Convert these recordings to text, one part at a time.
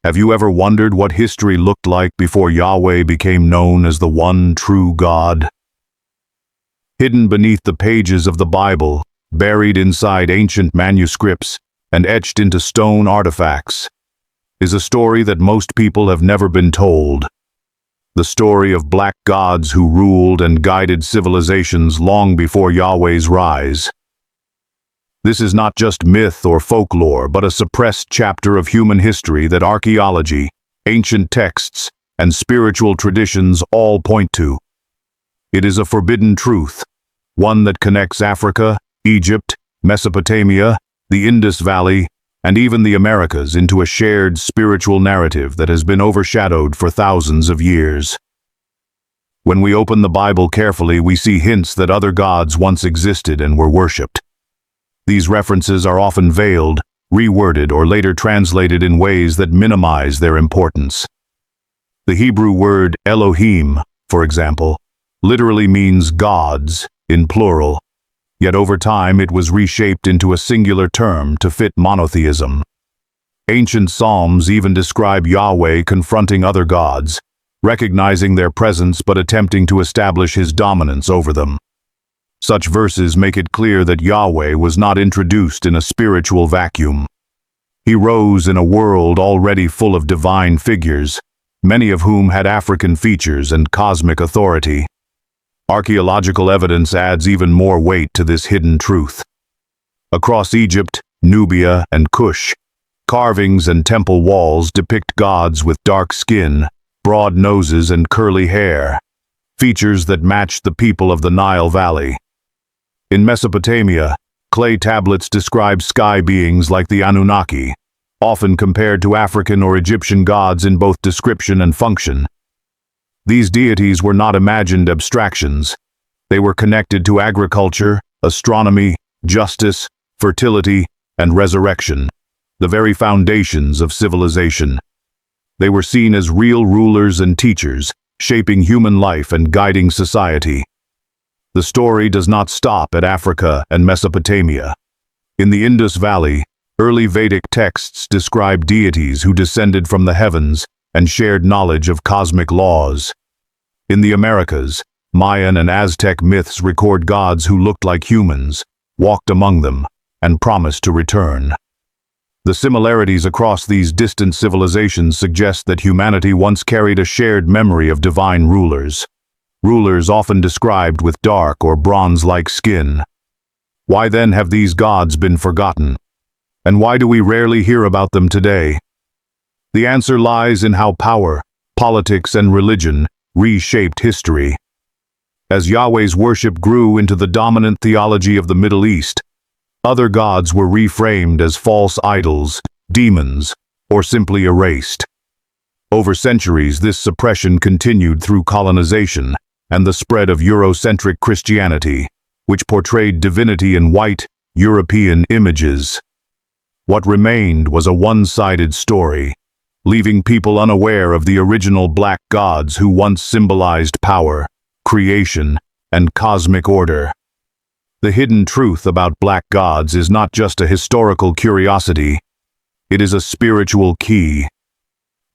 Have you ever wondered what history looked like before Yahweh became known as the one true God? Hidden beneath the pages of the Bible, buried inside ancient manuscripts, and etched into stone artifacts, is a story that most people have never been told. The story of black gods who ruled and guided civilizations long before Yahweh's rise. This is not just myth or folklore, but a suppressed chapter of human history that archaeology, ancient texts, and spiritual traditions all point to. It is a forbidden truth, one that connects Africa, Egypt, Mesopotamia, the Indus Valley, and even the Americas into a shared spiritual narrative that has been overshadowed for thousands of years. When we open the Bible carefully, we see hints that other gods once existed and were worshipped. These references are often veiled, reworded, or later translated in ways that minimize their importance. The Hebrew word Elohim, for example, literally means gods in plural, yet over time it was reshaped into a singular term to fit monotheism. Ancient Psalms even describe Yahweh confronting other gods, recognizing their presence but attempting to establish his dominance over them. Such verses make it clear that Yahweh was not introduced in a spiritual vacuum. He rose in a world already full of divine figures, many of whom had African features and cosmic authority. Archaeological evidence adds even more weight to this hidden truth. Across Egypt, Nubia, and Kush, carvings and temple walls depict gods with dark skin, broad noses, and curly hair, features that match the people of the Nile Valley. In Mesopotamia, clay tablets describe sky beings like the Anunnaki, often compared to African or Egyptian gods in both description and function. These deities were not imagined abstractions. They were connected to agriculture, astronomy, justice, fertility, and resurrection, the very foundations of civilization. They were seen as real rulers and teachers, shaping human life and guiding society. The story does not stop at Africa and Mesopotamia. In the Indus Valley, early Vedic texts describe deities who descended from the heavens and shared knowledge of cosmic laws. In the Americas, Mayan and Aztec myths record gods who looked like humans, walked among them, and promised to return. The similarities across these distant civilizations suggest that humanity once carried a shared memory of divine rulers. Rulers often described with dark or bronze-like skin. Why then have these gods been forgotten? And why do we rarely hear about them today? The answer lies in how power, politics, and religion reshaped history. As Yahweh's worship grew into the dominant theology of the Middle East, other gods were reframed as false idols, demons, or simply erased. Over centuries, this suppression continued through colonization and the spread of Eurocentric Christianity, which portrayed divinity in white, European images. What remained was a one-sided story, leaving people unaware of the original black gods who once symbolized power, creation, and cosmic order. The hidden truth about black gods is not just a historical curiosity, it is a spiritual key.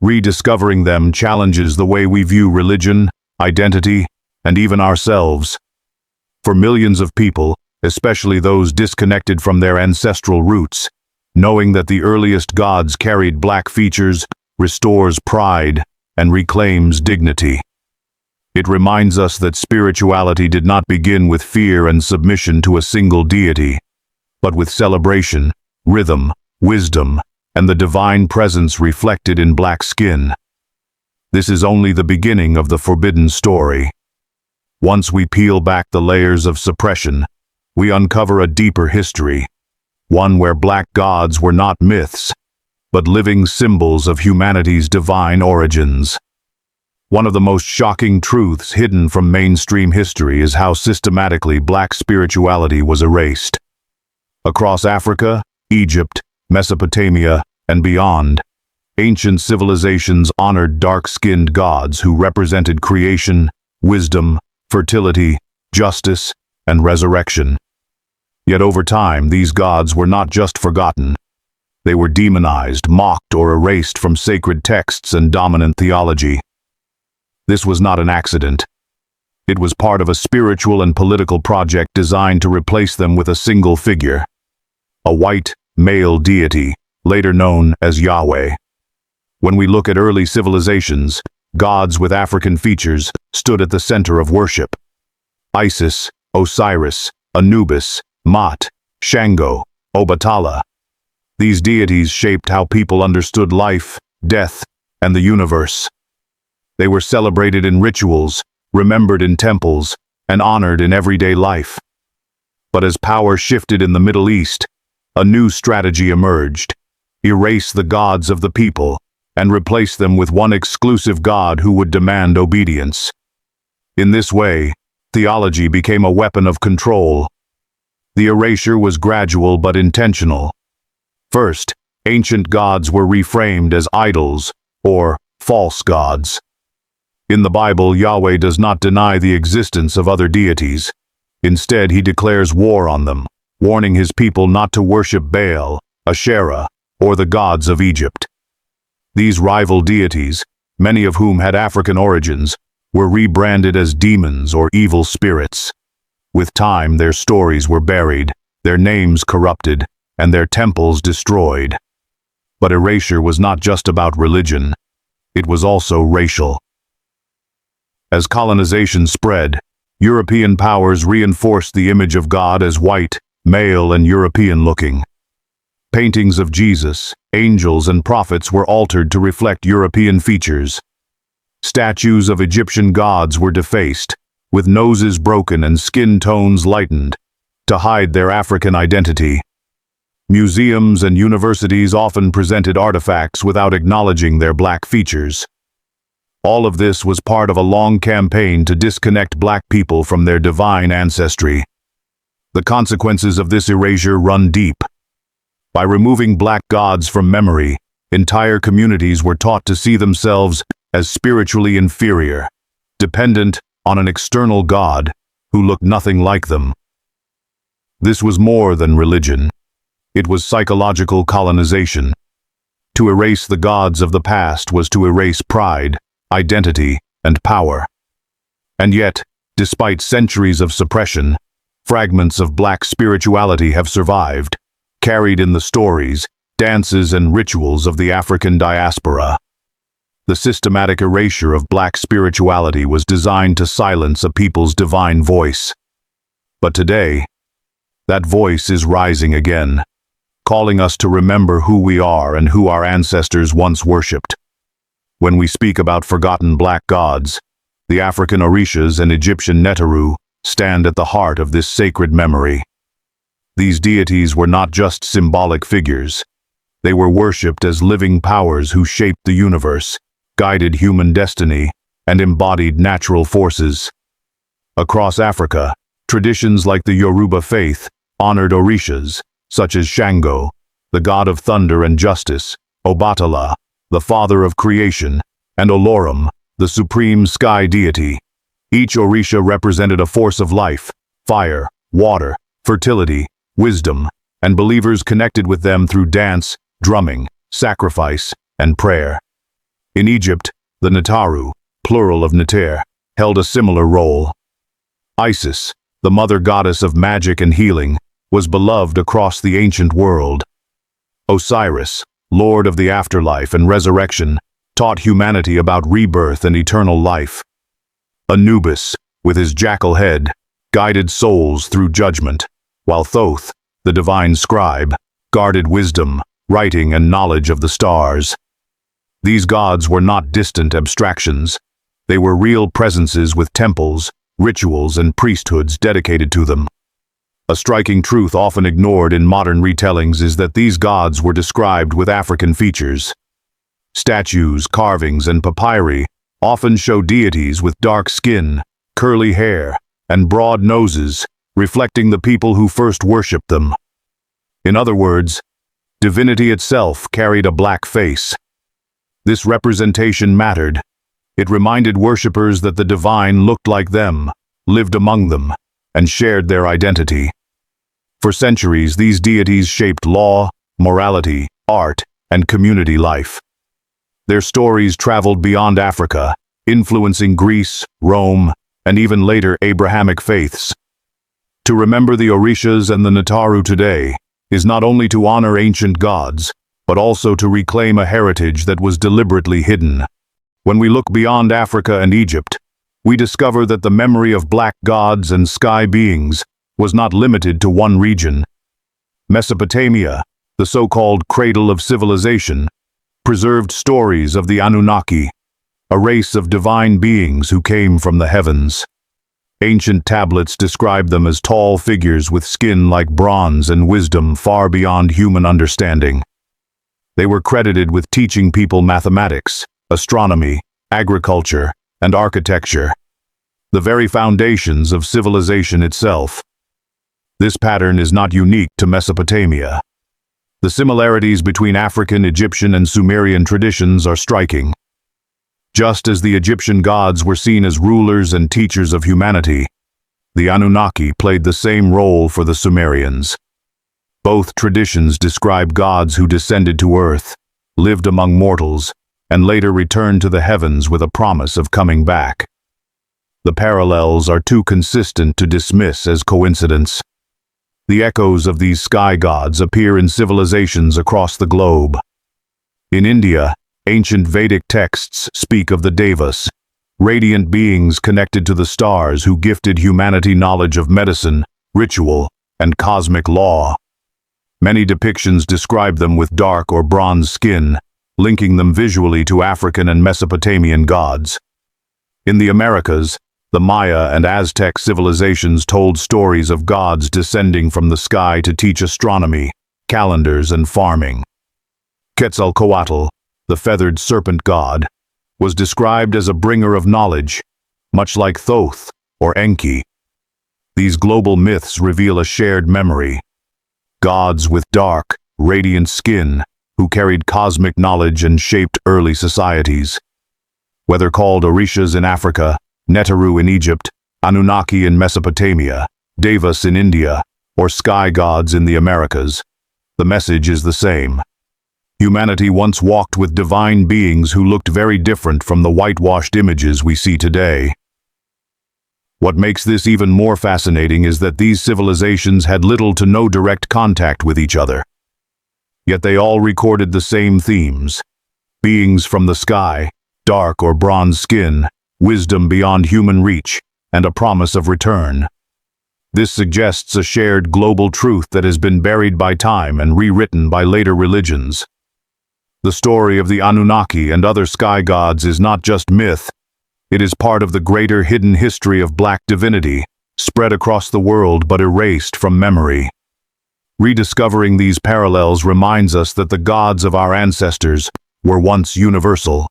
Rediscovering them challenges the way we view religion, identity, and even ourselves. For millions of people, especially those disconnected from their ancestral roots, knowing that the earliest gods carried black features restores pride and reclaims dignity. It reminds us that spirituality did not begin with fear and submission to a single deity, but with celebration, rhythm, wisdom, and the divine presence reflected in black skin. This is only the beginning of the forbidden story. Once we peel back the layers of suppression, we uncover a deeper history, one where black gods were not myths, but living symbols of humanity's divine origins. One of the most shocking truths hidden from mainstream history is how systematically black spirituality was erased. Across Africa, Egypt, Mesopotamia, and beyond, ancient civilizations honored dark-skinned gods who represented creation, wisdom, fertility, justice, and resurrection. Yet over time, these gods were not just forgotten. They were demonized, mocked, or erased from sacred texts and dominant theology. This was not an accident. It was part of a spiritual and political project designed to replace them with a single figure, a white, male deity, later known as Yahweh. When we look at early civilizations, gods with African features stood at the center of worship. Isis, Osiris, Anubis, Ma'at, Shango, Obatala. These deities shaped how people understood life, death, and the universe. They were celebrated in rituals, remembered in temples, and honored in everyday life. But as power shifted in the Middle East, a new strategy emerged: erase the gods of the people and replace them with one exclusive god who would demand obedience. In this way, theology became a weapon of control. The erasure was gradual but intentional. First, ancient gods were reframed as idols, or false gods. In the Bible, Yahweh does not deny the existence of other deities. Instead, he declares war on them, warning his people not to worship Baal, Asherah, or the gods of Egypt. These rival deities, many of whom had African origins, were rebranded as demons or evil spirits. With time, their stories were buried, their names corrupted, and their temples destroyed. But erasure was not just about religion. It was also racial. As colonization spread, European powers reinforced the image of God as white, male, and European-looking. Paintings of Jesus, angels, and prophets were altered to reflect European features. Statues of Egyptian gods were defaced, with noses broken and skin tones lightened, to hide their African identity. Museums and universities often presented artifacts without acknowledging their black features. All of this was part of a long campaign to disconnect black people from their divine ancestry. The consequences of this erasure run deep. By removing black gods from memory, entire communities were taught to see themselves as spiritually inferior, dependent on an external god who looked nothing like them. This was more than religion. It was psychological colonization. To erase the gods of the past was to erase pride, identity, and power. And yet, despite centuries of suppression, fragments of black spirituality have survived, carried in the stories, dances, and rituals of the African diaspora. The systematic erasure of black spirituality was designed to silence a people's divine voice. But today, that voice is rising again, calling us to remember who we are and who our ancestors once worshipped. When we speak about forgotten black gods, the African Orishas and Egyptian Netaru stand at the heart of this sacred memory. These deities were not just symbolic figures. They were worshipped as living powers who shaped the universe, guided human destiny, and embodied natural forces. Across Africa, traditions like the Yoruba faith honored Orishas, such as Shango, the god of thunder and justice, Obatala, the father of creation, and Olorum, the supreme sky deity. Each Orisha represented a force of life, fire, water, fertility, wisdom, and believers connected with them through dance, drumming, sacrifice, and prayer. In Egypt, the Netaru, plural of Neter, held a similar role. Isis, the mother goddess of magic and healing, was beloved across the ancient world. Osiris, lord of the afterlife and resurrection, taught humanity about rebirth and eternal life. Anubis, with his jackal head, guided souls through judgment, while Thoth, the divine scribe, guarded wisdom, writing, and knowledge of the stars. These gods were not distant abstractions. They were real presences with temples, rituals, and priesthoods dedicated to them. A striking truth often ignored in modern retellings is that these gods were described with African features. Statues, carvings, and papyri often show deities with dark skin, curly hair, and broad noses, reflecting the people who first worshipped them. In other words, divinity itself carried a black face. This representation mattered. It reminded worshippers that the divine looked like them, lived among them, and shared their identity. For centuries, these deities shaped law, morality, art, and community life. Their stories traveled beyond Africa, influencing Greece, Rome, and even later Abrahamic faiths. To remember the Orishas and the Netaru today is not only to honor ancient gods, but also to reclaim a heritage that was deliberately hidden. When we look beyond Africa and Egypt, we discover that the memory of black gods and sky beings was not limited to one region. Mesopotamia, the so-called cradle of civilization, preserved stories of the Anunnaki, a race of divine beings who came from the heavens. Ancient tablets describe them as tall figures with skin like bronze and wisdom far beyond human understanding. They were credited with teaching people mathematics, astronomy, agriculture, and architecture, the very foundations of civilization itself. This pattern is not unique to Mesopotamia. The similarities between African, Egyptian, and Sumerian traditions are striking. Just as the Egyptian gods were seen as rulers and teachers of humanity, the Anunnaki played the same role for the Sumerians. Both traditions describe gods who descended to earth, lived among mortals, and later returned to the heavens with a promise of coming back. The parallels are too consistent to dismiss as coincidence. The echoes of these sky gods appear in civilizations across the globe. In India, ancient Vedic texts speak of the Devas, radiant beings connected to the stars who gifted humanity knowledge of medicine, ritual, and cosmic law. Many depictions describe them with dark or bronze skin, linking them visually to African and Mesopotamian gods. In the Americas, the Maya and Aztec civilizations told stories of gods descending from the sky to teach astronomy, calendars, and farming. Quetzalcoatl, the feathered serpent god, was described as a bringer of knowledge, much like Thoth or Enki. These global myths reveal a shared memory. Gods with dark, radiant skin who carried cosmic knowledge and shaped early societies. Whether called Orishas in Africa, Netaru in Egypt, Anunnaki in Mesopotamia, Devas in India, or sky gods in the Americas, the message is the same. Humanity once walked with divine beings who looked very different from the whitewashed images we see today. What makes this even more fascinating is that these civilizations had little to no direct contact with each other. Yet they all recorded the same themes: beings from the sky, dark or bronze skin, wisdom beyond human reach, and a promise of return. This suggests a shared global truth that has been buried by time and rewritten by later religions. The story of the Anunnaki and other sky gods is not just myth. It is part of the greater hidden history of black divinity, spread across the world but erased from memory. Rediscovering these parallels reminds us that the gods of our ancestors were once universal.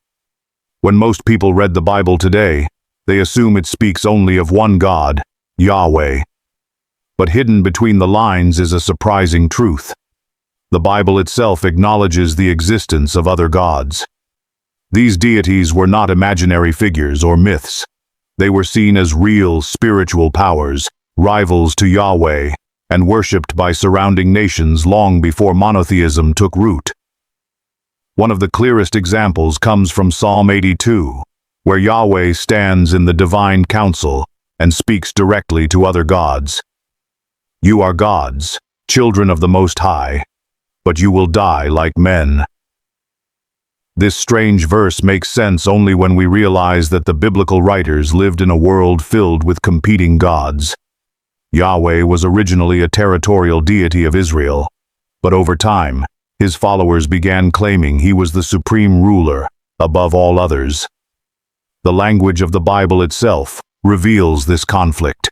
When most people read the Bible today, they assume it speaks only of one God, Yahweh. But hidden between the lines is a surprising truth. The Bible itself acknowledges the existence of other gods. These deities were not imaginary figures or myths. They were seen as real spiritual powers, rivals to Yahweh, and worshipped by surrounding nations long before monotheism took root. One of the clearest examples comes from Psalm 82, where Yahweh stands in the divine council and speaks directly to other gods. "You are gods, children of the Most High, but you will die like men." This strange verse makes sense only when we realize that the biblical writers lived in a world filled with competing gods. Yahweh was originally a territorial deity of Israel, but over time, his followers began claiming he was the supreme ruler, above all others. The language of the Bible itself reveals this conflict.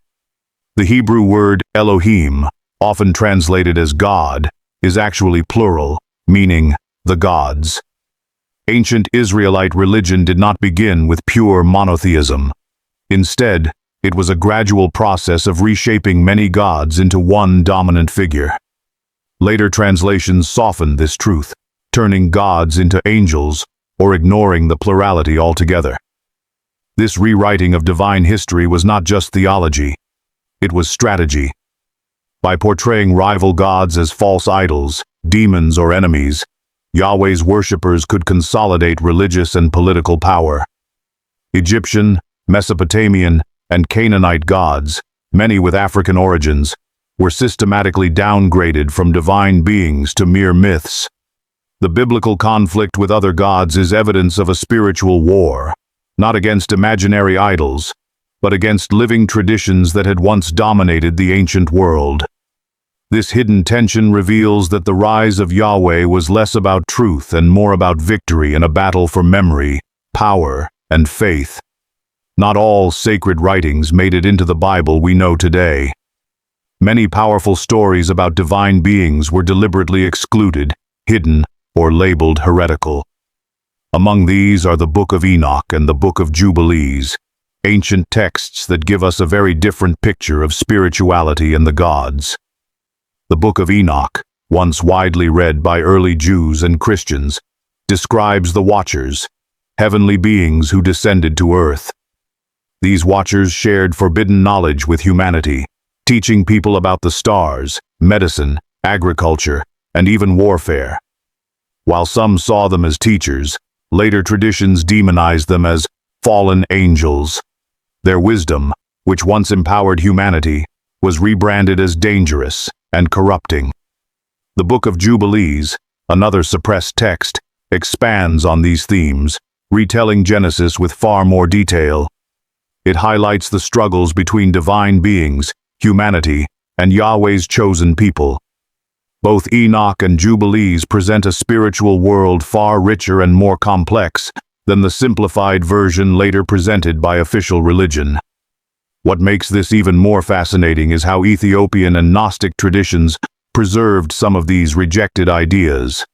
The Hebrew word Elohim, often translated as God, is actually plural, meaning the gods. Ancient Israelite religion did not begin with pure monotheism. Instead, it was a gradual process of reshaping many gods into one dominant figure. Later translations softened this truth, turning gods into angels or ignoring the plurality altogether. This rewriting of divine history was not just theology, it was strategy. By portraying rival gods as false idols, demons, or enemies, Yahweh's worshippers could consolidate religious and political power. Egyptian, Mesopotamian, and Canaanite gods, many with African origins, were systematically downgraded from divine beings to mere myths. The biblical conflict with other gods is evidence of a spiritual war, not against imaginary idols, but against living traditions that had once dominated the ancient world. This hidden tension reveals that the rise of Yahweh was less about truth and more about victory in a battle for memory, power, and faith. Not all sacred writings made it into the Bible we know today. Many powerful stories about divine beings were deliberately excluded, hidden, or labeled heretical. Among these are the Book of Enoch and the Book of Jubilees, ancient texts that give us a very different picture of spirituality and the gods. The Book of Enoch, once widely read by early Jews and Christians, describes the Watchers, heavenly beings who descended to earth. These Watchers shared forbidden knowledge with humanity, teaching people about the stars, medicine, agriculture, and even warfare. While some saw them as teachers, later traditions demonized them as fallen angels. Their wisdom, which once empowered humanity, was rebranded as dangerous and corrupting. The Book of Jubilees, another suppressed text, expands on these themes, retelling Genesis with far more detail. It highlights the struggles between divine beings, humanity, and Yahweh's chosen people. Both Enoch and Jubilees present a spiritual world far richer and more complex than the simplified version later presented by official religion. What makes this even more fascinating is how Ethiopian and Gnostic traditions preserved some of these rejected ideas.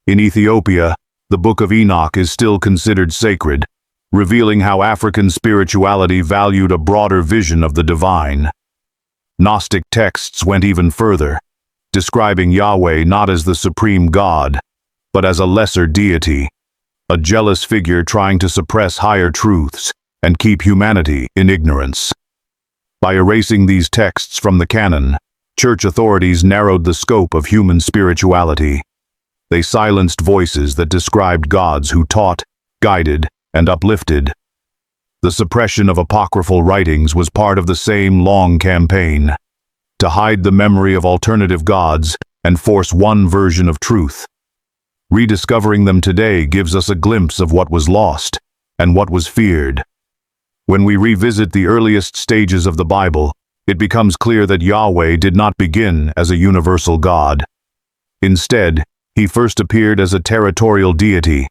In Ethiopia, the Book of Enoch is still considered sacred, revealing how African spirituality valued a broader vision of the divine. Gnostic texts went even further, describing Yahweh not as the supreme God, but as a lesser deity, a jealous figure trying to suppress higher truths and keep humanity in ignorance. By erasing these texts from the canon, church authorities narrowed the scope of human spirituality. They silenced voices that described gods who taught, guided, and uplifted. The suppression of apocryphal writings was part of the same long campaign, to hide the memory of alternative gods and force one version of truth. Rediscovering them today gives us a glimpse of what was lost and what was feared. When we revisit the earliest stages of the Bible, it becomes clear that Yahweh did not begin as a universal God. Instead, he first appeared as a territorial deity,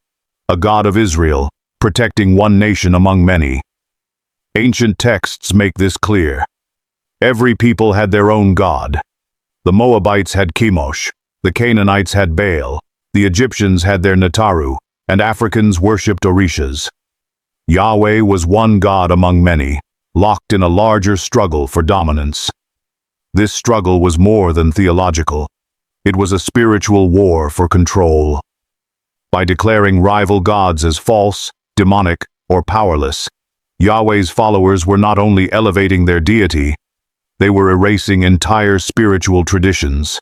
a God of Israel, protecting one nation among many. Ancient texts make this clear. Every people had their own god. The Moabites had Chemosh, the Canaanites had Baal, the Egyptians had their Netaru, and Africans worshipped Orishas. Yahweh was one God among many, locked in a larger struggle for dominance. This struggle was more than theological. It was a spiritual war for control. By declaring rival gods as false, demonic, or powerless, Yahweh's followers were not only elevating their deity, they were erasing entire spiritual traditions.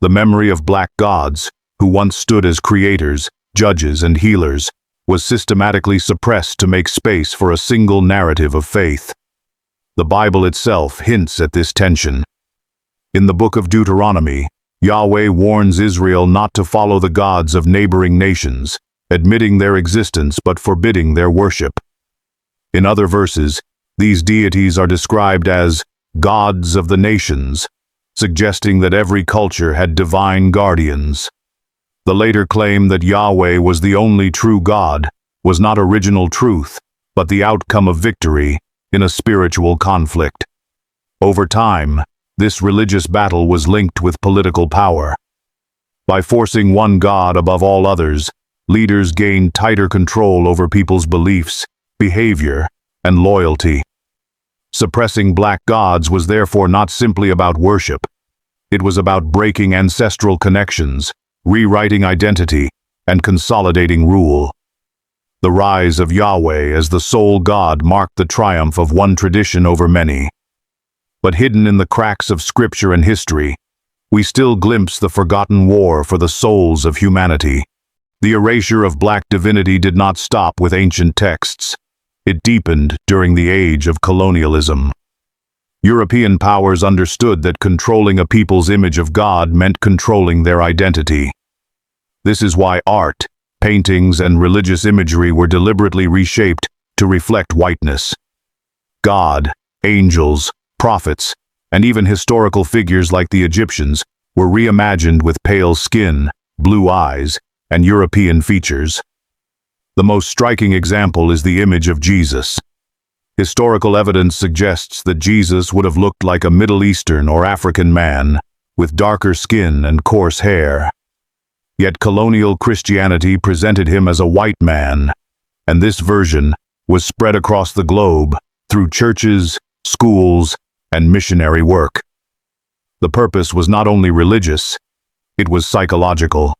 The memory of black gods, who once stood as creators, judges, and healers, was systematically suppressed to make space for a single narrative of faith. The Bible itself hints at this tension. In the book of Deuteronomy, Yahweh warns Israel not to follow the gods of neighboring nations, admitting their existence but forbidding their worship. In other verses, these deities are described as gods of the nations, suggesting that every culture had divine guardians. The later claim that Yahweh was the only true God was not original truth, but the outcome of victory in a spiritual conflict. Over time, this religious battle was linked with political power. By forcing one God above all others, leaders gained tighter control over people's beliefs, behavior, and loyalty. Suppressing black gods was therefore not simply about worship. It was about breaking ancestral connections, rewriting identity, and consolidating rule. The rise of Yahweh as the sole God marked the triumph of one tradition over many. But hidden in the cracks of scripture and history, we still glimpse the forgotten war for the souls of humanity. The erasure of black divinity did not stop with ancient texts. It deepened during the age of colonialism. European powers understood that controlling a people's image of God meant controlling their identity. This is why art, paintings, and religious imagery were deliberately reshaped to reflect whiteness. God, angels, prophets, and even historical figures like the Egyptians were reimagined with pale skin, blue eyes, and European features. The most striking example is the image of Jesus. Historical evidence suggests that Jesus would have looked like a Middle Eastern or African man, with darker skin and coarse hair. Yet colonial Christianity presented him as a white man, and this version was spread across the globe through churches, schools, and missionary work. The purpose was not only religious, it was psychological.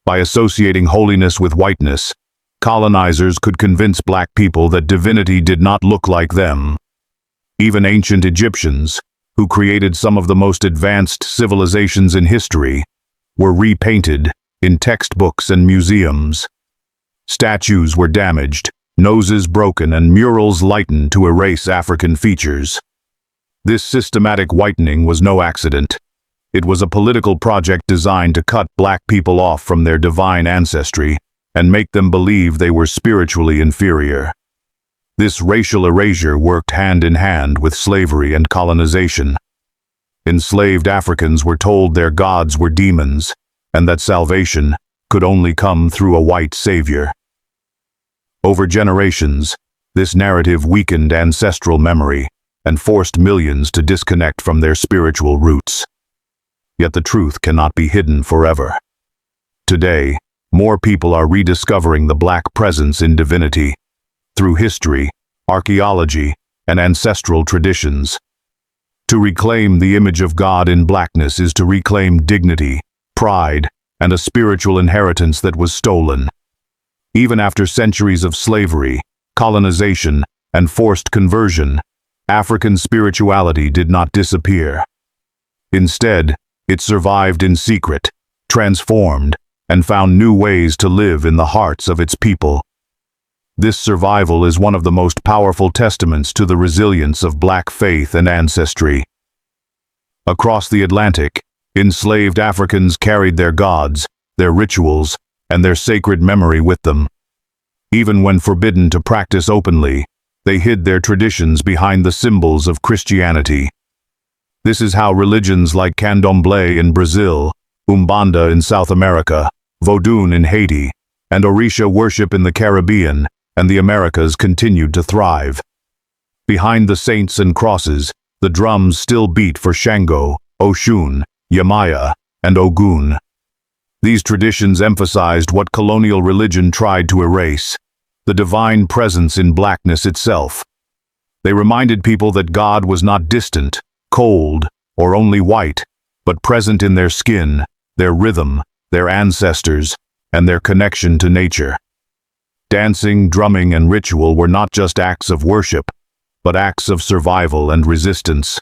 By associating holiness with whiteness, colonizers could convince black people that divinity did not look like them. Even ancient Egyptians, who created some of the most advanced civilizations in history, were repainted in textbooks and museums. Statues were damaged, noses broken, and murals lightened to erase African features. This systematic whitening was no accident. It was a political project designed to cut black people off from their divine ancestry and make them believe they were spiritually inferior. This racial erasure worked hand in hand with slavery and colonization. Enslaved Africans were told their gods were demons, and that salvation could only come through a white savior. Over generations, this narrative weakened ancestral memory and forced millions to disconnect from their spiritual roots. Yet the truth cannot be hidden forever. Today, more people are rediscovering the black presence in divinity through history, archaeology, and ancestral traditions. To reclaim the image of God in blackness is to reclaim dignity, pride, and a spiritual inheritance that was stolen. Even after centuries of slavery, colonization, and forced conversion, African spirituality did not disappear. Instead, it survived in secret, transformed, and found new ways to live in the hearts of its people. This survival is one of the most powerful testaments to the resilience of black faith and ancestry. Across the Atlantic, enslaved Africans carried their gods, their rituals, and their sacred memory with them. Even when forbidden to practice openly, they hid their traditions behind the symbols of Christianity. This is how religions like Candomblé in Brazil, Umbanda in South America, Vodun in Haiti, and Orisha worship in the Caribbean and the Americas continued to thrive. Behind the saints and crosses, the drums still beat for Shango, Oshun, Yamaya, and Ogun. These traditions emphasized what colonial religion tried to erase: the divine presence in blackness itself. They reminded people that God was not distant, cold, or only white, but present in their skin, their rhythm, their ancestors, and their connection to nature. Dancing, drumming, and ritual were not just acts of worship, but acts of survival and resistance.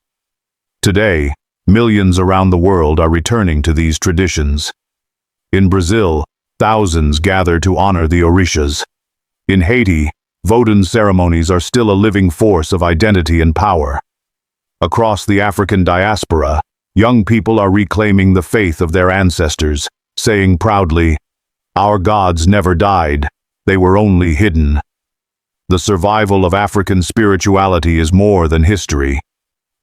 Today, millions around the world are returning to these traditions. In Brazil, thousands gather to honor the Orishas. In Haiti, Vodun ceremonies are still a living force of identity and power. Across the African diaspora, young people are reclaiming the faith of their ancestors, saying proudly, "Our gods never died, they were only hidden." The survival of African spirituality is more than history.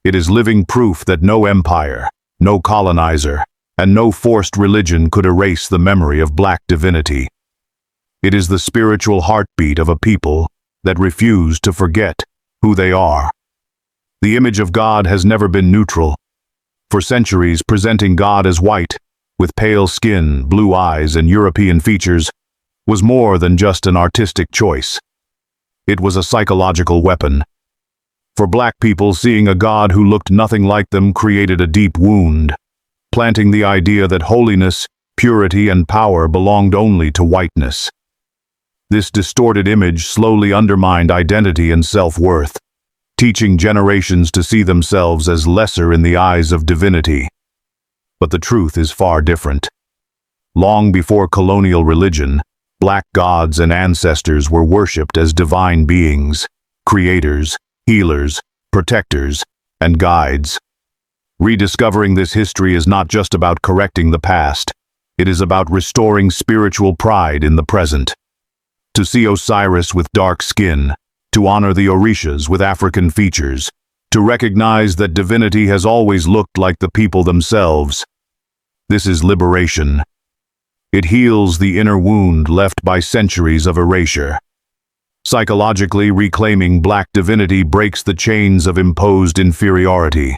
It is living proof that no empire, no colonizer, and no forced religion could erase the memory of black divinity. It is the spiritual heartbeat of a people that refuse to forget who they are. The image of God has never been neutral. For centuries, presenting God as white, with pale skin, blue eyes, and European features, was more than just an artistic choice. It was a psychological weapon. For black people, seeing a God who looked nothing like them created a deep wound, planting the idea that holiness, purity, and power belonged only to whiteness. This distorted image slowly undermined identity and self-worth, teaching generations to see themselves as lesser in the eyes of divinity. but the truth is far different. Long before colonial religion, black gods and ancestors were worshipped as divine beings, creators, healers, protectors, and guides. Rediscovering this history is not just about correcting the past, it is about restoring spiritual pride in the present. To see Osiris with dark skin, to honor the Orishas with African features, to recognize that divinity has always looked like the people themselves. This is liberation. It heals the inner wound left by centuries of erasure. Psychologically, reclaiming black divinity breaks the chains of imposed inferiority.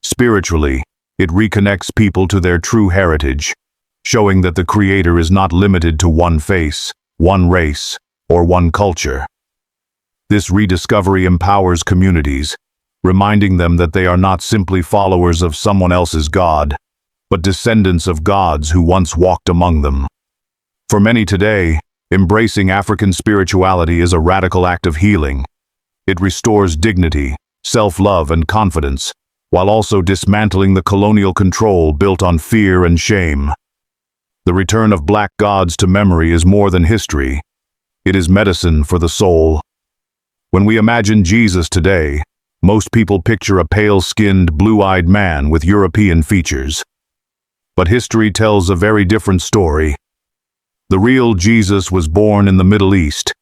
Spiritually, it reconnects people to their true heritage, showing that the Creator is not limited to one face, one race, or one culture. This rediscovery empowers communities, reminding them that they are not simply followers of someone else's god, but descendants of gods who once walked among them. For many today, embracing African spirituality is a radical act of healing. It restores dignity, self-love, and confidence, while also dismantling the colonial control built on fear and shame. The return of black gods to memory is more than history. It is medicine for the soul. When we imagine Jesus today, most people picture a pale-skinned, blue-eyed man with European features. But history tells a very different story. The real Jesus was born in the Middle East,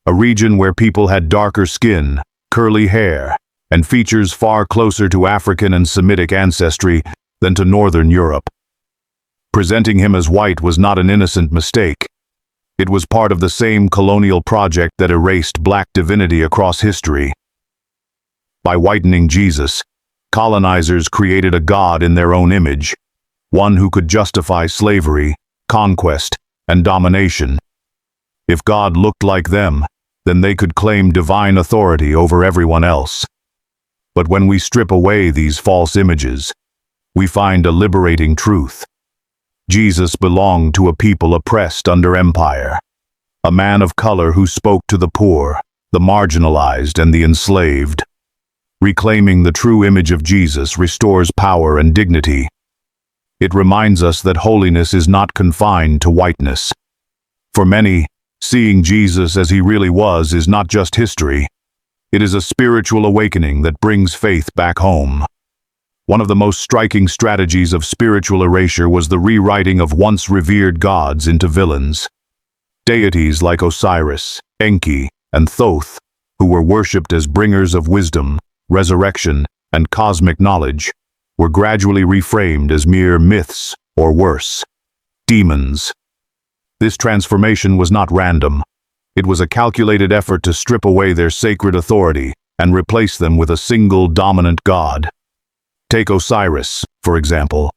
a region where people had darker skin, curly hair, and features far closer to African and Semitic ancestry than to Northern Europe. Presenting him as white was not an innocent mistake. It was part of the same colonial project that erased black divinity across history. By whitening Jesus, colonizers created a god in their own image, one who could justify slavery, conquest, and domination. If God looked like them, then they could claim divine authority over everyone else. But when we strip away these false images, we find a liberating truth. Jesus belonged to a people oppressed under empire, a man of color who spoke to the poor, the marginalized, and the enslaved. Reclaiming the true image of Jesus restores power and dignity. It reminds us that holiness is not confined to whiteness. For many, seeing Jesus as he really was is not just history. It is a spiritual awakening that brings faith back home. One of the most striking strategies of spiritual erasure was the rewriting of once revered gods into villains. Deities like Osiris, Enki, and Thoth, who were worshipped as bringers of wisdom, resurrection, and cosmic knowledge, were gradually reframed as mere myths, or worse, demons. This transformation was not random. It was a calculated effort to strip away their sacred authority and replace them with a single dominant god. Take Osiris, for example.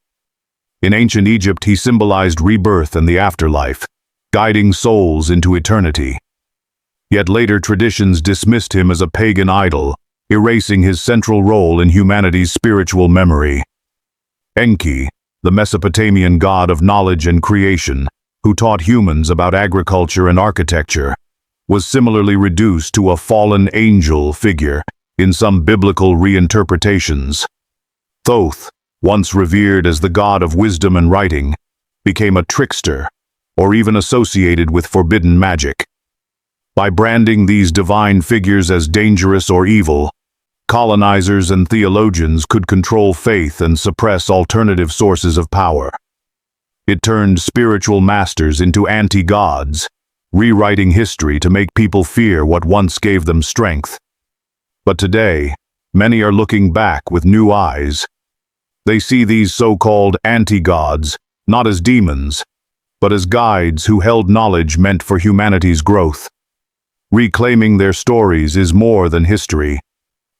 In ancient Egypt, he symbolized rebirth and the afterlife, guiding souls into eternity. Yet later traditions dismissed him as a pagan idol, erasing his central role in humanity's spiritual memory. Enki, the Mesopotamian god of knowledge and creation, who taught humans about agriculture and architecture, was similarly reduced to a fallen angel figure in some biblical reinterpretations. Thoth, once revered as the god of wisdom and writing, became a trickster, or even associated with forbidden magic. By branding these divine figures as dangerous or evil, colonizers and theologians could control faith and suppress alternative sources of power. It turned spiritual masters into anti-gods, rewriting history to make people fear what once gave them strength. But today, many are looking back with new eyes. They see these so-called anti-gods not as demons, but as guides who held knowledge meant for humanity's growth. Reclaiming their stories is more than history.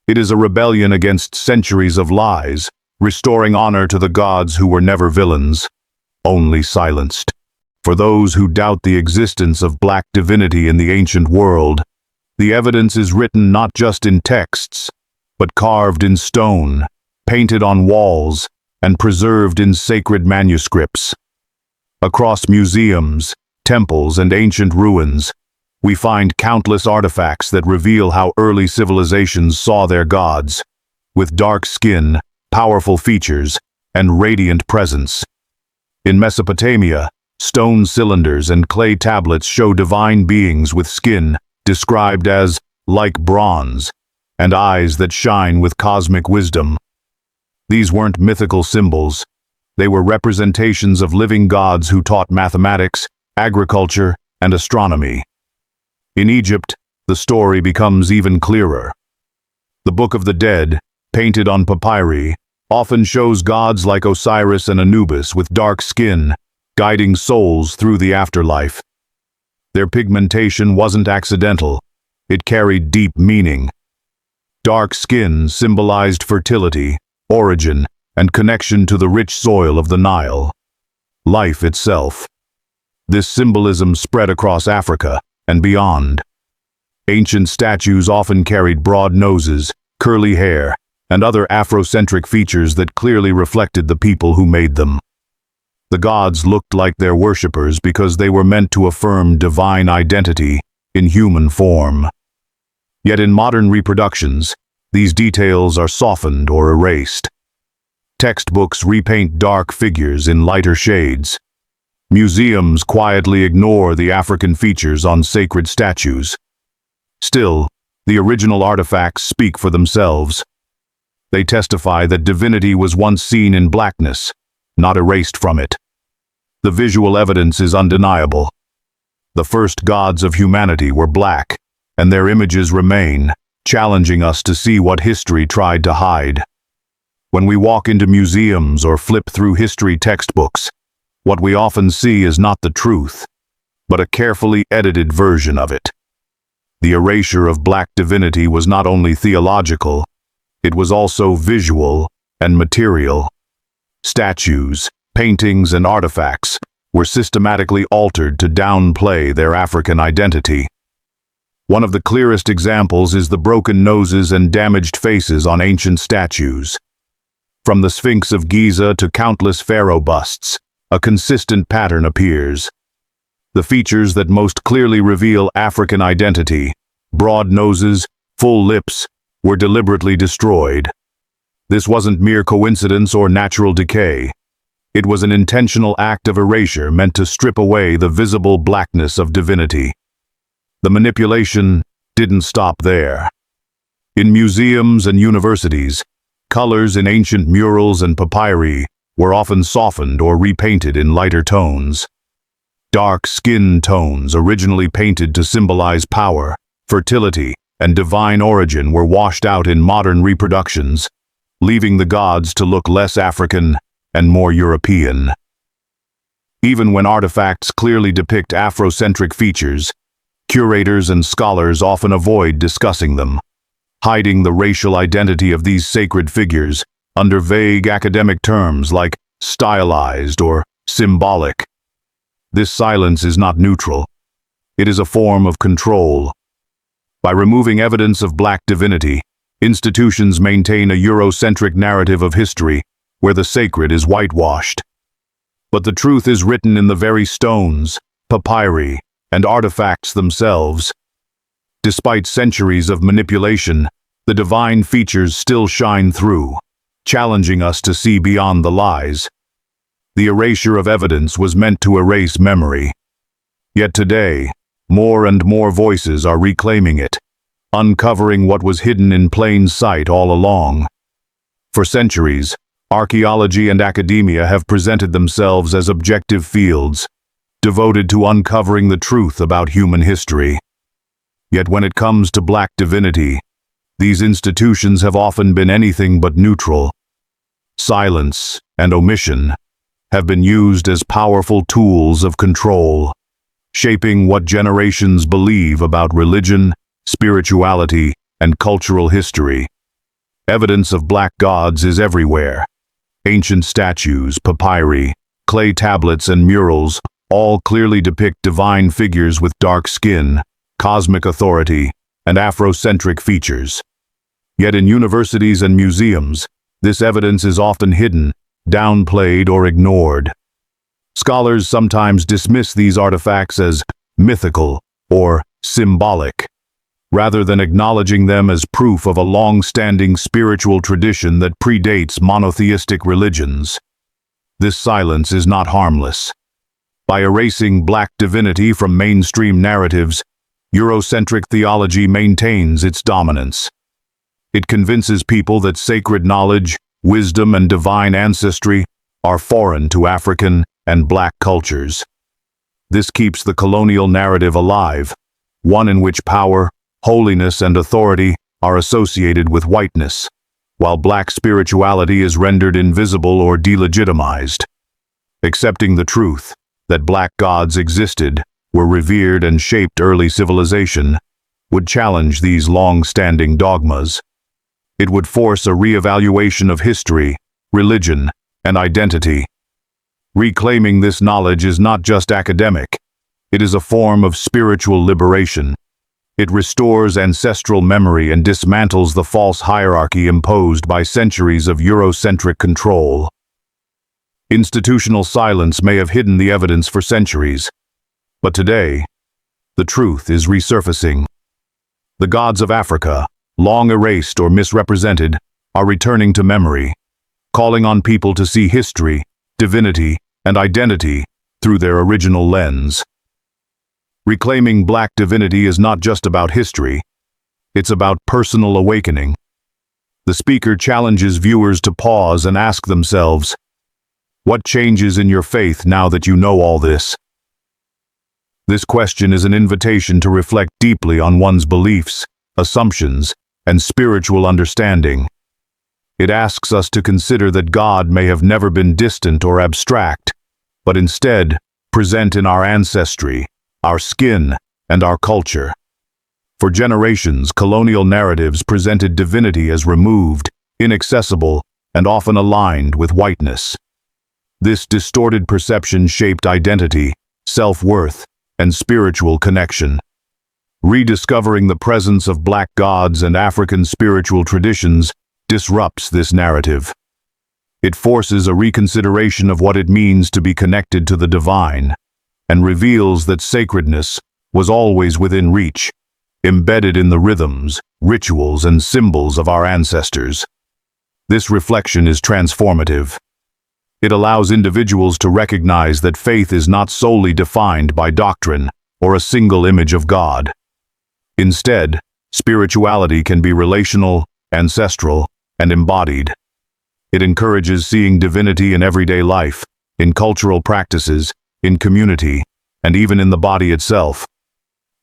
It is a rebellion against centuries of lies, restoring honor to the gods who were never villains, only silenced. For those who doubt the existence of black divinity in the ancient world, the evidence is written not just in texts, but carved in stone, painted on walls, and preserved in sacred manuscripts. Across museums, temples, and ancient ruins, we find countless artifacts that reveal how early civilizations saw their gods, with dark skin, powerful features, and radiant presence. In Mesopotamia, stone cylinders and clay tablets show divine beings with skin described as like bronze, and eyes that shine with cosmic wisdom. These weren't mythical symbols. They were representations of living gods who taught mathematics, agriculture, and astronomy. In Egypt, the story becomes even clearer. The Book of the Dead, painted on papyri, often shows gods like Osiris and Anubis with dark skin, guiding souls through the afterlife. Their pigmentation wasn't accidental. It carried deep meaning. Dark skin symbolized fertility, origin, and connection to the rich soil of the Nile, life itself. This symbolism spread across Africa and beyond. Ancient statues often carried broad noses, curly hair, and other Afrocentric features that clearly reflected the people who made them. The gods looked like their worshippers because they were meant to affirm divine identity in human form. Yet in modern reproductions, these details are softened or erased. Textbooks repaint dark figures in lighter shades. Museums quietly ignore the African features on sacred statues. Still, the original artifacts speak for themselves. They testify that divinity was once seen in blackness, not erased from it. The visual evidence is undeniable. The first gods of humanity were black, and their images remain, challenging us to see what history tried to hide. When we walk into museums or flip through history textbooks, what we often see is not the truth, but a carefully edited version of it. The erasure of black divinity was not only theological, it was also visual and material. Statues, paintings, and artifacts were systematically altered to downplay their African identity. One of the clearest examples is the broken noses and damaged faces on ancient statues. From the Sphinx of Giza to countless pharaoh busts, a consistent pattern appears. The features that most clearly reveal African identity, broad noses, full lips, were deliberately destroyed. This wasn't mere coincidence or natural decay. It was an intentional act of erasure meant to strip away the visible blackness of divinity. The manipulation didn't stop there. In museums and universities, colors in ancient murals and papyri were often softened or repainted in lighter tones. Dark skin tones, originally painted to symbolize power, fertility, and divine origin, were washed out in modern reproductions, leaving the gods to look less African and more European. Even when artifacts clearly depict Afrocentric features, curators and scholars often avoid discussing them, hiding the racial identity of these sacred figures under vague academic terms like stylized or symbolic. This silence is not neutral. It is a form of control. By removing evidence of black divinity, institutions maintain a Eurocentric narrative of history where the sacred is whitewashed. But the truth is written in the very stones, papyri, and artifacts themselves. Despite centuries of manipulation, the divine features still shine through, challenging us to see beyond the lies. The erasure of evidence was meant to erase memory. Yet today, more and more voices are reclaiming it, uncovering what was hidden in plain sight all along. For centuries, archaeology and academia have presented themselves as objective fields, devoted to uncovering the truth about human history. Yet when it comes to black divinity, these institutions have often been anything but neutral. Silence and omission have been used as powerful tools of control, shaping what generations believe about religion, spirituality, and cultural history. Evidence of black gods is everywhere. Ancient statues, papyri, clay tablets, and murals all clearly depict divine figures with dark skin, cosmic authority, and Afrocentric features. Yet in universities and museums, this evidence is often hidden, downplayed, or ignored. Scholars sometimes dismiss these artifacts as mythical or symbolic. rather than acknowledging them as proof of a long-standing spiritual tradition that predates monotheistic religions. This silence is not harmless. By erasing black divinity from mainstream narratives, Eurocentric theology maintains its dominance. It convinces people that sacred knowledge, wisdom, and divine ancestry are foreign to African and black cultures. This keeps the colonial narrative alive, one in which power, holiness, and authority are associated with whiteness, while black spirituality is rendered invisible or delegitimized. Accepting the truth that black gods existed, were revered, and shaped early civilization would challenge these long-standing dogmas. It would force a re-evaluation of history, religion, and identity. Reclaiming this knowledge is not just academic. It is a form of spiritual liberation. It restores ancestral memory and dismantles the false hierarchy imposed by centuries of Eurocentric control. Institutional silence may have hidden the evidence for centuries, but today, the truth is resurfacing. The gods of Africa, long erased or misrepresented, are returning to memory, calling on people to see history, divinity, and identity through their original lens. Reclaiming black divinity is not just about history, it's about personal awakening. The speaker challenges viewers to pause and ask themselves, what changes in your faith now that you know all this? This question is an invitation to reflect deeply on one's beliefs, assumptions, and spiritual understanding. It asks us to consider that God may have never been distant or abstract, but instead present in our ancestry, our skin, and our culture. For generations, colonial narratives presented divinity as removed, inaccessible, and often aligned with whiteness. This distorted perception shaped identity, self-worth, and spiritual connection. Rediscovering the presence of black gods and African spiritual traditions disrupts this narrative. It forces a reconsideration of what it means to be connected to the divine, and reveals that sacredness was always within reach, embedded in the rhythms, rituals, and symbols of our ancestors. This reflection is transformative. It allows individuals to recognize that faith is not solely defined by doctrine or a single image of God. Instead, spirituality can be relational, ancestral, and embodied. It encourages seeing divinity in everyday life, in cultural practices, in community, and even in the body itself.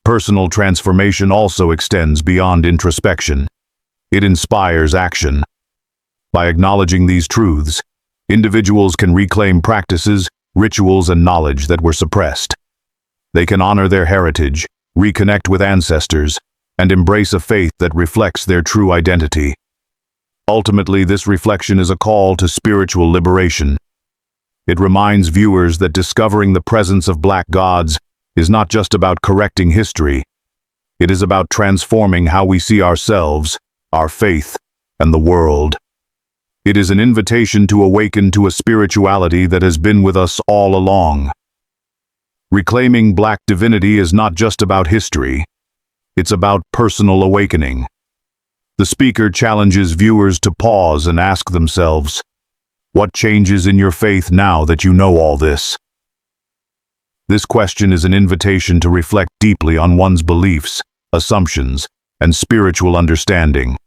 Personal transformation also extends beyond introspection. It inspires action. By acknowledging these truths, individuals can reclaim practices, rituals, and knowledge that were suppressed. They can honor their heritage, reconnect with ancestors, and embrace a faith that reflects their true identity. Ultimately, this reflection is a call to spiritual liberation. It reminds viewers that discovering the presence of black gods is not just about correcting history. It is about transforming how we see ourselves, our faith, and the world. It is an invitation to awaken to a spirituality that has been with us all along. Reclaiming black divinity is not just about history. It's about personal awakening. The speaker challenges viewers to pause and ask themselves, what changes in your faith now that you know all this? This question is an invitation to reflect deeply on one's beliefs, assumptions, and spiritual understanding.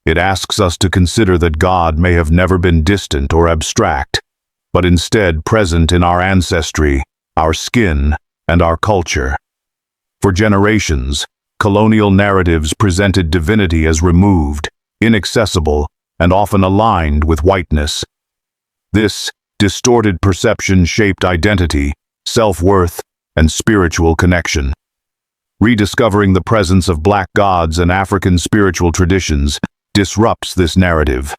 It asks us to consider that God may have never been distant or abstract, but instead present in our ancestry, our skin, and our culture. For generations, colonial narratives presented divinity as removed, inaccessible, and often aligned with whiteness. This distorted perception shaped identity, self-worth, and spiritual connection. Rediscovering the presence of black gods and African spiritual traditions disrupts this narrative.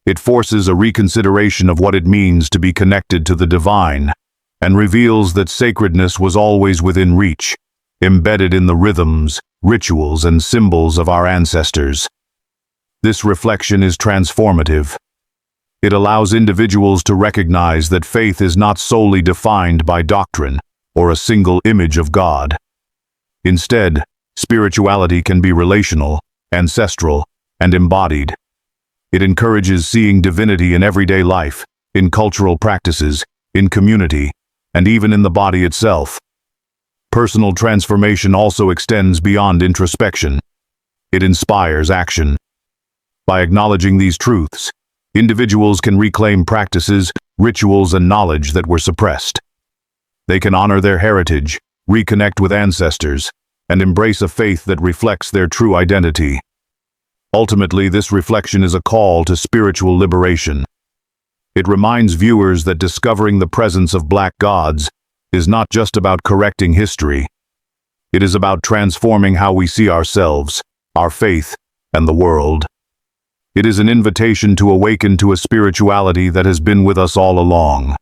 It forces a reconsideration of what it means to be connected to the divine, and reveals that sacredness was always within reach, embedded in the rhythms, rituals, and symbols of our ancestors. This reflection is transformative. It allows individuals to recognize that faith is not solely defined by doctrine or a single image of God. Instead, Spirituality can be relational, ancestral, and embodied. It encourages seeing divinity in everyday life, in cultural practices, in community, and even in the body itself. Personal transformation also extends beyond introspection. It inspires action. By acknowledging these truths, individuals can reclaim practices, rituals, and knowledge that were suppressed. They can honor their heritage, reconnect with ancestors, and embrace a faith that reflects their true identity. Ultimately, this reflection is a call to spiritual liberation. It reminds viewers that discovering the presence of black gods is not just about correcting history. It is about transforming how we see ourselves, our faith, and the world. It is an invitation to awaken to a spirituality that has been with us all along.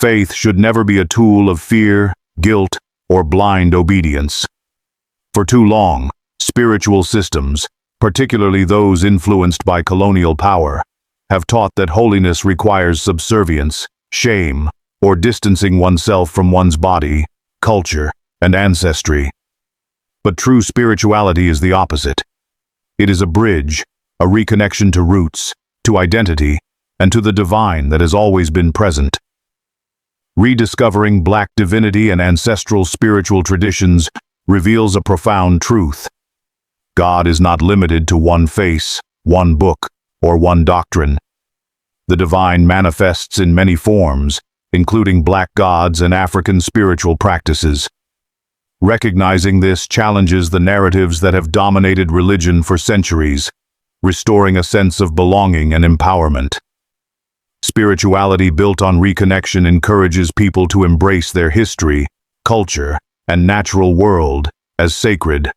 Faith should never be a tool of fear, guilt, or blind obedience. For too long, spiritual systems, particularly those influenced by colonial power, have taught that holiness requires subservience, shame, or distancing oneself from one's body, culture, and ancestry. But true spirituality is the opposite. It is a bridge, a reconnection to roots, to identity, and to the divine that has always been present. Rediscovering Black divinity and ancestral spiritual traditions reveals a profound truth. God is not limited to one face, one book, or one doctrine. The divine manifests in many forms, including Black gods and African spiritual practices. Recognizing this challenges the narratives that have dominated religion for centuries, restoring a sense of belonging and empowerment. Spirituality built on reconnection encourages people to embrace their history, culture, and natural world as sacred.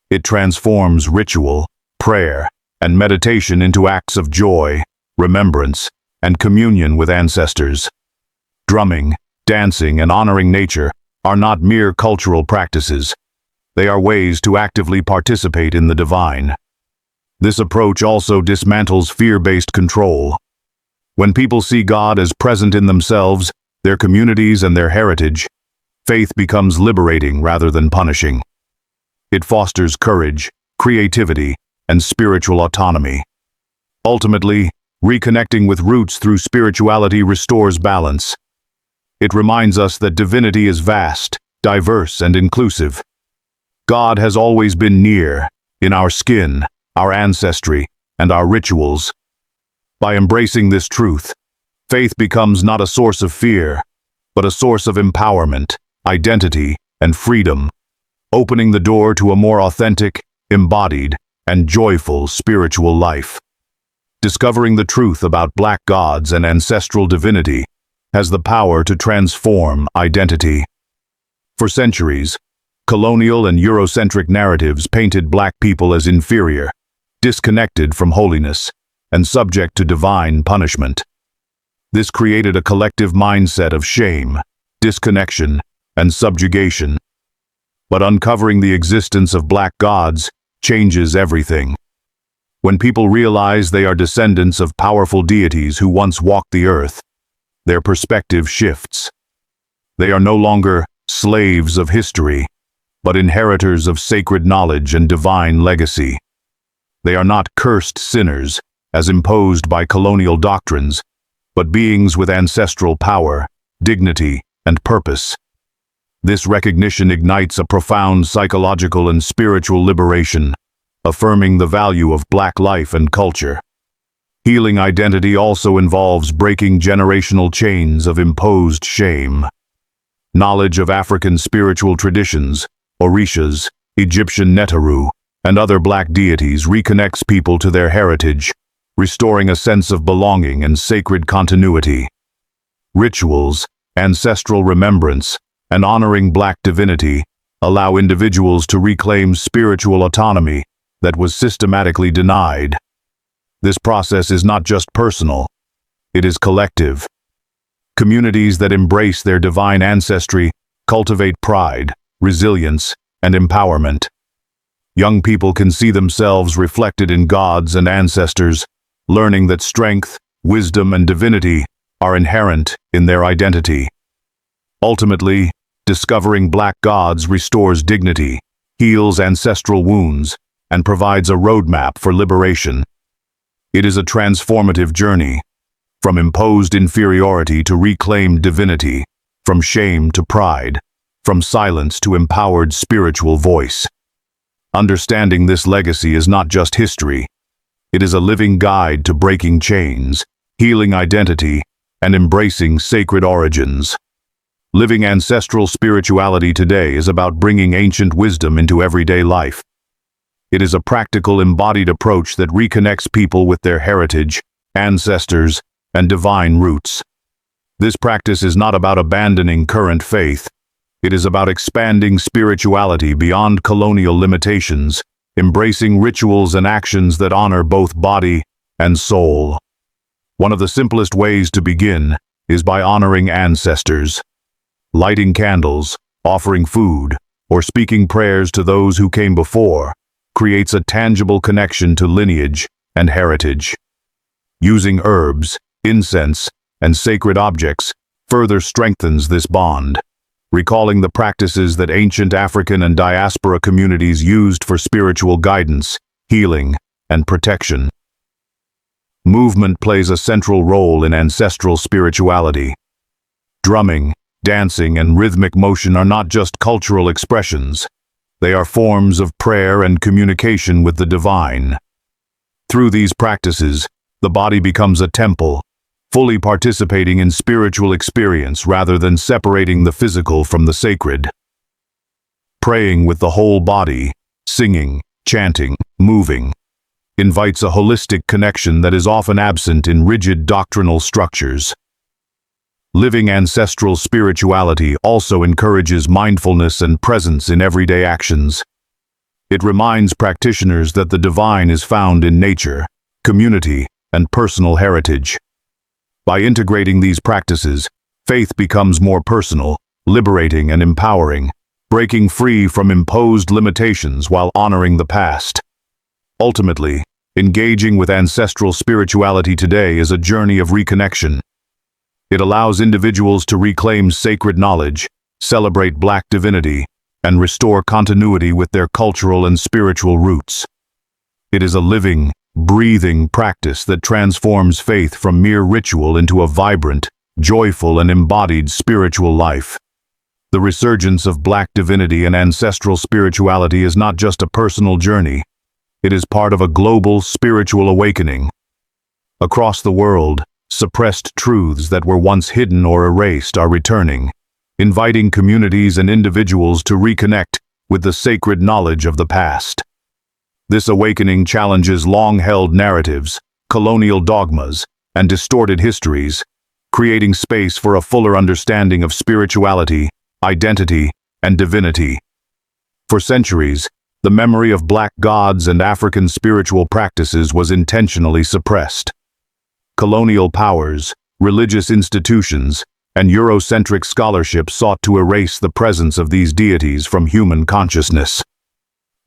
It transforms ritual, prayer, and meditation into acts of joy, remembrance, and communion with ancestors. Drumming, dancing, and honoring nature are not mere cultural practices. They are ways to actively participate in the divine. This approach also dismantles fear-based control. When people see God as present in themselves, their communities, and their heritage, faith becomes liberating rather than punishing. It fosters courage, creativity, and spiritual autonomy. Ultimately, reconnecting with roots through spirituality restores balance. It reminds us that divinity is vast, diverse, and inclusive. God has always been near, in our skin, our ancestry, and our rituals. By embracing this truth, faith becomes not a source of fear, but a source of empowerment, identity, and freedom, opening the door to a more authentic, embodied, and joyful spiritual life. Discovering the truth about Black gods and ancestral divinity has the power to transform identity. For centuries, colonial and Eurocentric narratives painted Black people as inferior, disconnected from holiness, and subject to divine punishment. This created a collective mindset of shame, disconnection, and subjugation. But uncovering the existence of Black gods changes everything. When people realize they are descendants of powerful deities who once walked the earth, their perspective shifts. They are no longer slaves of history, but inheritors of sacred knowledge and divine legacy. They are not cursed sinners, as imposed by colonial doctrines, but beings with ancestral power, dignity, and purpose. This recognition ignites a profound psychological and spiritual liberation, affirming the value of Black life and culture. Healing identity also involves breaking generational chains of imposed shame. Knowledge of African spiritual traditions, Orishas, Egyptian Netaru, and other Black deities reconnects people to their heritage, restoring a sense of belonging and sacred continuity. Rituals, ancestral remembrance, and honoring Black divinity allow individuals to reclaim spiritual autonomy that was systematically denied. This process is not just personal, it is collective. Communities that embrace their divine ancestry cultivate pride, resilience, and empowerment. Young people can see themselves reflected in gods and ancestors, learning that strength, wisdom, and divinity are inherent in their identity. Ultimately, discovering Black gods restores dignity, heals ancestral wounds, and provides a roadmap for liberation. It is a transformative journey, from imposed inferiority to reclaimed divinity, from shame to pride, from silence to empowered spiritual voice. Understanding this legacy is not just history. It is a living guide to breaking chains, healing identity, and embracing sacred origins. Living ancestral spirituality today is about bringing ancient wisdom into everyday life. It is a practical, embodied approach that reconnects people with their heritage, ancestors, and divine roots. This practice is not about abandoning current faith. It is about expanding spirituality beyond colonial limitations, embracing rituals and actions that honor both body and soul. One of the simplest ways to begin is by honoring ancestors. Lighting candles, offering food, or speaking prayers to those who came before creates a tangible connection to lineage and heritage. Using herbs, incense, and sacred objects further strengthens this bond, recalling the practices that ancient African and diaspora communities used for spiritual guidance, healing, and protection. Movement plays a central role in ancestral spirituality. Drumming, dancing, and rhythmic motion are not just cultural expressions. They are forms of prayer and communication with the divine. Through these practices, the body becomes a temple, fully participating in spiritual experience rather than separating the physical from the sacred. Praying with the whole body, singing, chanting, moving, invites a holistic connection that is often absent in rigid doctrinal structures. Living ancestral spirituality also encourages mindfulness and presence in everyday actions. It reminds practitioners that the divine is found in nature, community, and personal heritage. By integrating these practices, faith becomes more personal, liberating, and empowering, breaking free from imposed limitations while honoring the past. Ultimately, engaging with ancestral spirituality today is a journey of reconnection. It allows individuals to reclaim sacred knowledge, celebrate Black divinity, and restore continuity with their cultural and spiritual roots. It is a living, breathing practice that transforms faith from mere ritual into a vibrant, joyful, and embodied spiritual life. The resurgence of Black divinity and ancestral spirituality is not just a personal journey. It is part of a global spiritual awakening. Across the world, suppressed truths that were once hidden or erased are returning, inviting communities and individuals to reconnect with the sacred knowledge of the past. This awakening challenges long-held narratives, colonial dogmas, and distorted histories, creating space for a fuller understanding of spirituality, identity, and divinity. For centuries, the memory of Black gods and African spiritual practices was intentionally suppressed. Colonial powers, religious institutions, and Eurocentric scholarship sought to erase the presence of these deities from human consciousness.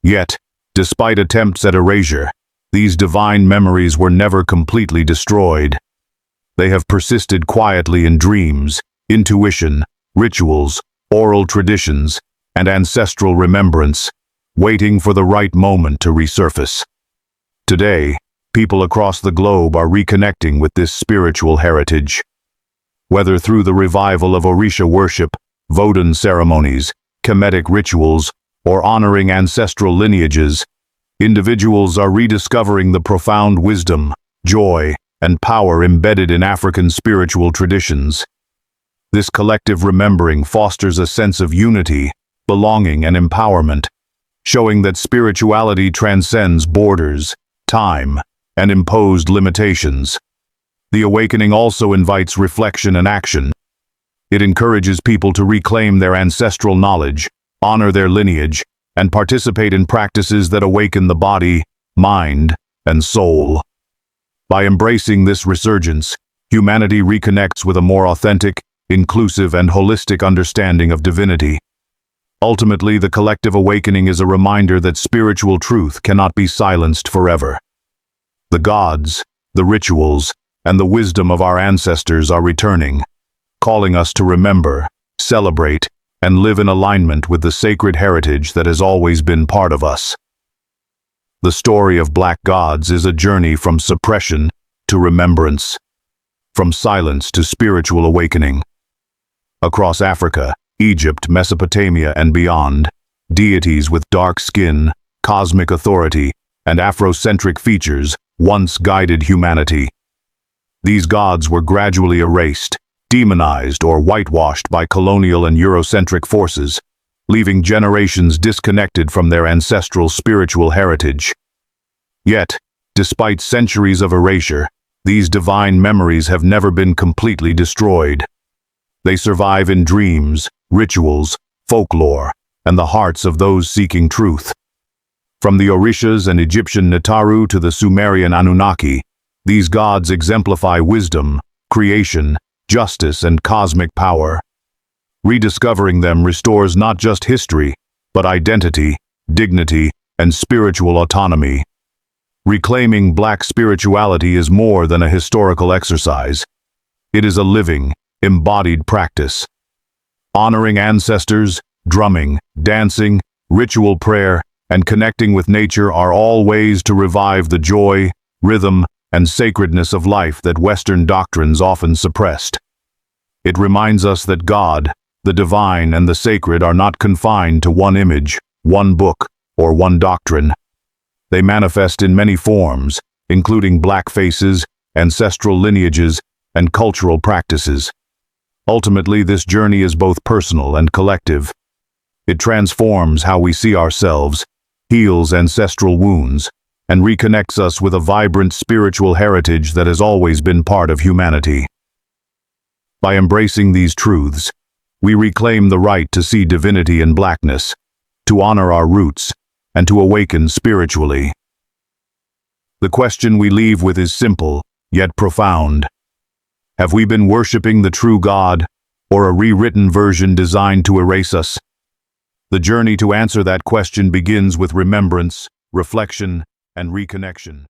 Yet, despite attempts at erasure, these divine memories were never completely destroyed. They have persisted quietly in dreams, intuition, rituals, oral traditions, and ancestral remembrance, waiting for the right moment to resurface. Today, people across the globe are reconnecting with this spiritual heritage. Whether through the revival of Orisha worship, Vodun ceremonies, Kemetic rituals, or honoring ancestral lineages, individuals are rediscovering the profound wisdom, joy, and power embedded in African spiritual traditions. This collective remembering fosters a sense of unity, belonging, and empowerment, showing that spirituality transcends borders, time, and imposed limitations. The awakening also invites reflection and action. It encourages people to reclaim their ancestral knowledge, honor their lineage, and participate in practices that awaken the body, mind, and soul. By embracing this resurgence, humanity reconnects with a more authentic, inclusive, and holistic understanding of divinity. Ultimately, the collective awakening is a reminder that spiritual truth cannot be silenced forever. The gods, the rituals, and the wisdom of our ancestors are returning, calling us to remember, celebrate, and live in alignment with the sacred heritage that has always been part of us. The story of black gods is a journey from suppression to remembrance, from silence to spiritual awakening. Across Africa, Egypt, Mesopotamia, and beyond, deities with dark skin, cosmic authority, and Afrocentric features once guided humanity. These gods were gradually erased, demonized, or whitewashed by colonial and Eurocentric forces, leaving generations disconnected from their ancestral spiritual heritage. Yet, despite centuries of erasure, these divine memories have never been completely destroyed. They survive in dreams, rituals, folklore, and the hearts of those seeking truth. From the Orishas and Egyptian Netaru to the Sumerian Anunnaki, these gods exemplify wisdom, creation, justice, and cosmic power. Rediscovering them restores not just history, but identity, dignity, and spiritual autonomy. Reclaiming black spirituality is more than a historical exercise. It is a living, embodied practice. Honoring ancestors, drumming, dancing, ritual prayer, and connecting with nature are all ways to revive the joy, rhythm, and sacredness of life that Western doctrines often suppressed. It reminds us that God, the divine, and the sacred are not confined to one image, one book, or one doctrine. They manifest in many forms, including black faces, ancestral lineages, and cultural practices. Ultimately, this journey is both personal and collective. It transforms how we see ourselves, heals ancestral wounds, and reconnects us with a vibrant spiritual heritage that has always been part of humanity. By embracing these truths, we reclaim the right to see divinity in blackness, to honor our roots, and to awaken spiritually. The question we leave with is simple, yet profound. Have we been worshiping the true God, or a rewritten version designed to erase us? The journey to answer that question begins with remembrance, reflection, and reconnection.